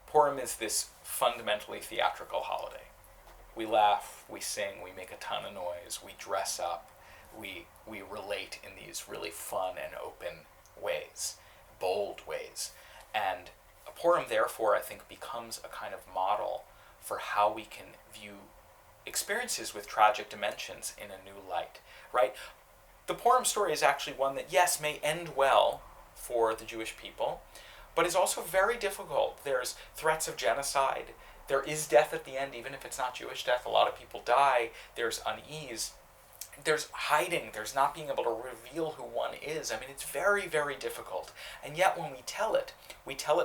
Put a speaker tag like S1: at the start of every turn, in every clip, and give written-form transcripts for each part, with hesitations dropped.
S1: Purim is this fundamentally theatrical holiday. We laugh, we sing, we make a ton of noise, we dress up, we relate in these really fun and open ways, bold ways. And Purim, therefore, I think becomes a kind of model for how we can view experiences with tragic dimensions in a new light, right? The Purim story is actually one that, yes, may end well for the Jewish people, but is also very difficult. There's threats of genocide. There is death at the end, even if it's not Jewish death. A lot of people die. There's unease. There's hiding. There's not being able to reveal who one is. I mean, it's very, very difficult. And yet when we tell it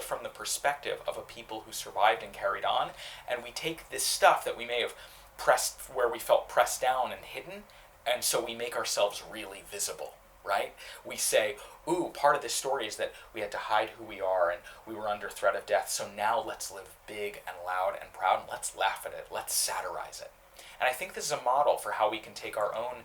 S1: from the perspective of a people who survived and carried on, and we take this stuff that we may have pressed, where we felt pressed down and hidden, and so we make ourselves really visible, right? We say, ooh, part of this story is that we had to hide who we are and we were under threat of death, so now let's live big and loud and proud and let's laugh at it, let's satirize it. And I think this is a model for how we can take our own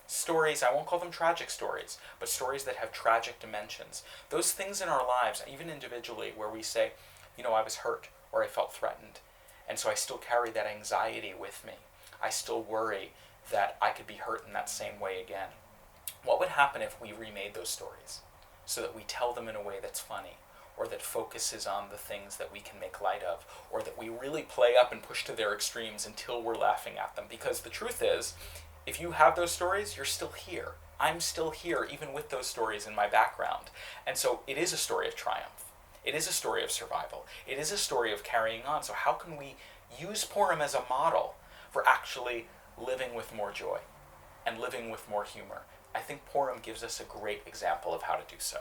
S1: stories, I won't call them tragic stories, but stories that have tragic dimensions. Those things in our lives, even individually, where we say, you know, I was hurt or I felt threatened, and so I still carry that anxiety with me. I still worry that I could be hurt in that same way again. What would happen if we remade those stories so that we tell them in a way that's funny, or that focuses on the things that we can make light of, or that we really play up and push to their extremes until we're laughing at them? Because the truth is, if you have those stories, you're still here. I'm still here, even with those stories in my background. And so it is a story of triumph. It is a story of survival. It is a story of carrying on. So how can we use Purim as a model for actually living with more joy and living with more humor? I think Purim gives us a great example of how to do so.